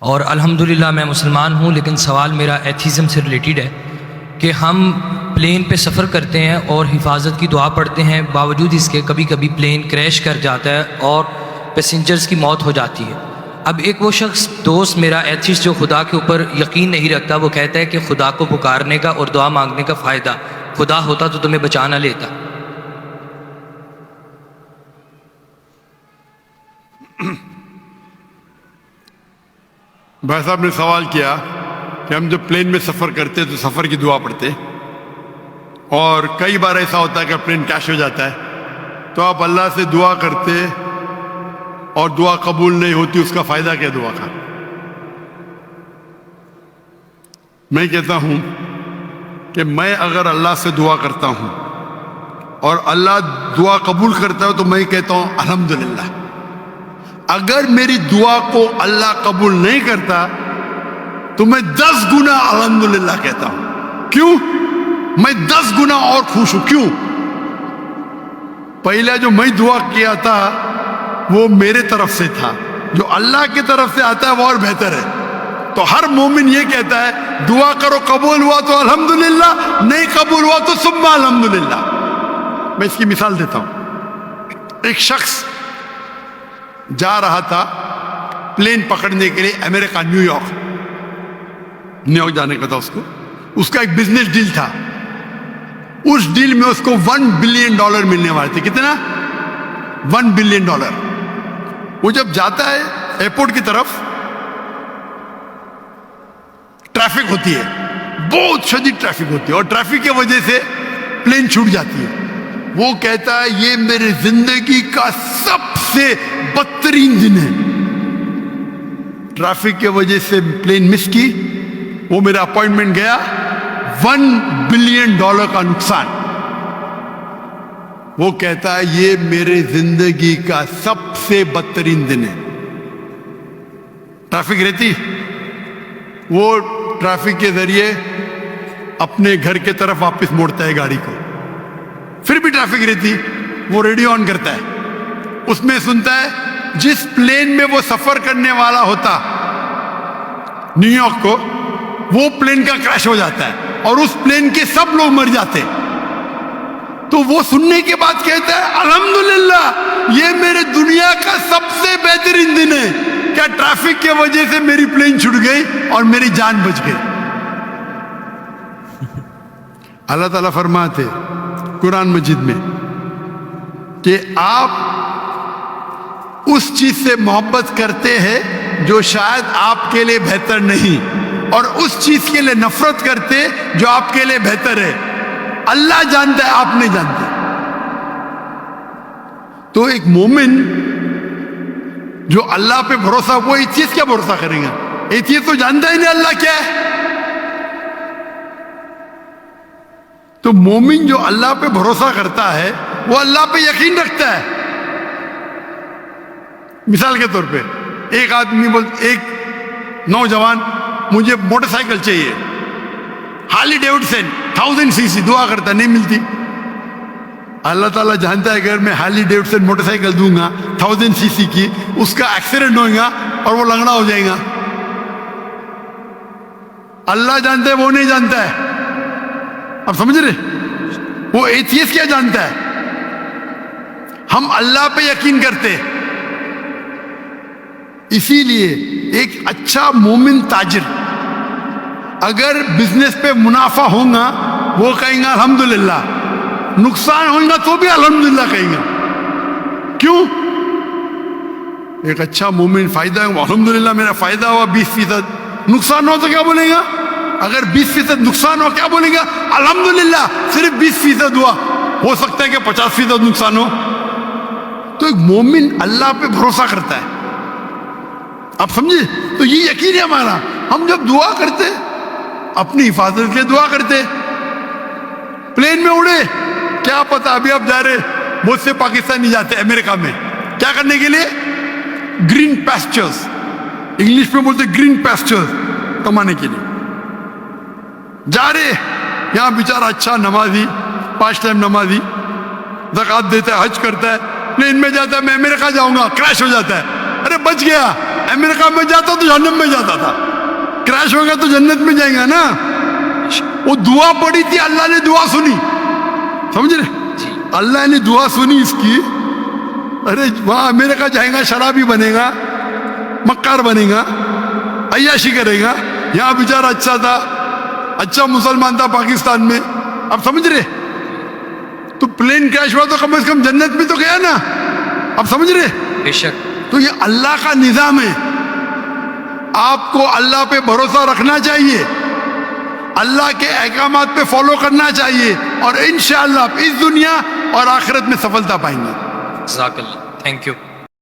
اور الحمدللہ میں مسلمان ہوں، لیکن سوال میرا ایتھیزم سے ریلیٹڈ ہے کہ ہم پلین پہ سفر کرتے ہیں اور حفاظت کی دعا پڑھتے ہیں، باوجود اس کے کبھی کبھی پلین کریش کر جاتا ہے اور پیسنجرز کی موت ہو جاتی ہے۔ اب ایک وہ شخص دوست میرا ایتھیسٹ جو خدا کے اوپر یقین نہیں رکھتا، وہ کہتا ہے کہ خدا کو پکارنے کا اور دعا مانگنے کا فائدہ، خدا ہوتا تو تمہیں بچا نہ لیتا۔ بھائی صاحب نے سوال کیا کہ ہم جب پلین میں سفر کرتے تو سفر کی دعا پڑھتے، اور کئی بار ایسا ہوتا ہے کہ پلین کریش ہو جاتا ہے تو آپ اللہ سے دعا کرتے اور دعا قبول نہیں ہوتی، اس کا فائدہ کیا دعا کا؟ میں کہتا ہوں کہ میں اگر اللہ سے دعا کرتا ہوں اور اللہ دعا قبول کرتا ہے تو میں کہتا ہوں الحمدللہ۔ اگر میری دعا کو اللہ قبول نہیں کرتا تو میں 10 گنا الحمدللہ کہتا ہوں۔ کیوں؟ میں 10 گنا اور خوش ہوں۔ کیوں؟ پہلا جو میں دعا کیا تھا وہ میرے طرف سے تھا، جو اللہ کی طرف سے آتا ہے وہ اور بہتر ہے۔ تو ہر مومن یہ کہتا ہے دعا کرو، قبول ہوا تو الحمدللہ، نہیں قبول ہوا تو ثم الحمدللہ۔ میں اس کی مثال دیتا ہوں۔ ایک شخص جا رہا تھا پلین پکڑنے کے لیے امریکہ، نیو یارک جانے کا تھا اس کا ایک بزنس ڈیل تھا۔ اس ڈیل میں اس کو $1 بلین ملنے والے تھے۔ کتنا؟ $1 بلین۔ وہ جب جاتا ہے ایئرپورٹ کی طرف، ٹریفک ہوتی ہے، بہت شدید ٹریفک ہوتی ہے، اور ٹریفک کی وجہ سے پلین چھوٹ جاتی ہے۔ وہ کہتا ہے یہ میرے زندگی کا سب سے بدترین دن ہے، ٹریفک کی وجہ سے پلین مس کی، وہ میرا اپوائنٹمنٹ گیا، $1 بلین کا نقصان۔ وہ کہتا ہے یہ میرے زندگی کا سب سے بدترین دن ہے۔ ٹریفک رہتی، وہ ٹریفک کے ذریعے اپنے گھر کے طرف واپس موڑتا ہے گاڑی کو، پھر بھی ٹریفک رہتی، وہ ریڈیو آن کرتا ہے، اس میں سنتا ہے جس پلین میں وہ سفر کرنے والا ہوتا نیو یارک کو، وہ پلین کا کریش ہو جاتا ہے اور اس پلین کے سب لوگ مر جاتے۔ تو وہ سننے کے بعد کہتا ہے الحمدللہ یہ میرے دنیا کا سب سے بہترین دن ہے، کیا ٹریفک کی وجہ سے میری پلین چھوٹ گئی اور میری جان بچ گئی۔ اللہ تعالیٰ فرماتے قرآن مجید میں کہ آپ اس چیز سے محبت کرتے ہیں جو شاید آپ کے لیے بہتر نہیں، اور اس چیز کے لیے نفرت کرتے جو آپ کے لیے بہتر ہے۔ اللہ جانتا ہے، آپ نہیں جانتے۔ تو ایک مومن جو اللہ پہ بھروسہ، وہ ایتھیسٹ کیا بھروسہ کرے گا؟ ایتھیسٹ تو جانتا ہی نہیں اللہ کیا ہے۔ تو مومن جو اللہ پہ بھروسہ کرتا ہے وہ اللہ پہ یقین رکھتا ہے۔ مثال کے طور پہ ایک آدمی ایک نوجوان مجھے موٹر سائیکل چاہیے، ہارلی ڈیوڈسن 1000 cc، دعا کرتا نہیں ملتی۔ اللہ تعالیٰ جانتا ہے اگر میں ہارلی ڈیوڈسن موٹر سائیکل دوں گا 1000 cc کی، اس کا ایکسیڈنٹ ہوگا اور وہ لنگڑا ہو جائے گا۔ اللہ جانتا ہے، وہ نہیں جانتا ہے۔ اب سمجھ رہے؟ وہ ایتھیسٹ کیا جانتا ہے؟ ہم اللہ پہ یقین کرتے۔ اسی لیے ایک اچھا مومن تاجر اگر بزنس پہ منافع ہوگا وہ کہیں گا الحمدللہ، نقصان ہوگا تو بھی الحمدللہ کہیں گا۔ کیوں؟ ایک اچھا مومن فائدہ ہے، الحمدللہ میرا فائدہ ہوا 20%، نقصان ہو تو کیا بولے گا؟ اگر 20% نقصان ہو کیا بولے گا؟ الحمدللہ صرف 20% ہوا، ہو سکتا ہے کہ 50% نقصان ہو۔ تو ایک مومن اللہ پہ بھروسہ کرتا ہے۔ آپ سمجھے؟ تو یہ یقین ہے ہمارا۔ ہم جب دعا کرتے اپنی حفاظت کے لیے دعا کرتے، پلین میں اڑے، کیا پتا ابھی آپ جا رہے، بہت سے پاکستانی جاتے امریکہ میں کیا کرنے کے لیے؟ گرین پیسچرز، انگلش میں بولتے گرین پیسچرز کمانے کے لیے جا رہے۔ یہاں بیچارہ اچھا نمازی، 5 ٹائم نمازی، زکوٰۃ دیتا ہے، حج کرتا ہے، پلین میں جاتا ہے میں امریکہ جاؤں گا، کریش ہو جاتا ہے، ارے بچ گیا، امریکہ میں جاتا تو جہنم میں جاتا تھا, کریش ہو گیا تو جنت میں جائیں گا نا. وہ دعا پڑی تھی, اللہ نے دعا سنی, سمجھ رہے, اللہ نے دعا سنی اس کی. ارے وہاں امریکہ جائے گا شرابی بنے گا, مکار بنے گا, عیاشی کرے گا. یہاں بیچارہ اچھا تھا, اچھا مسلمان تھا پاکستان میں. اب سمجھ رہے, تو پلین کریش ہوا تو کم از کم جنت میں تو گیا نا. اب سمجھ رہے, بے شک. تو یہ اللہ کا نظام ہے. آپ کو اللہ پہ بھروسہ رکھنا چاہیے, اللہ کے احکامات پہ فالو کرنا چاہیے, اور انشاءاللہ آپ اس دنیا اور آخرت میں سفلتا پائیں گے. جزاک اللہ, تھینک یو.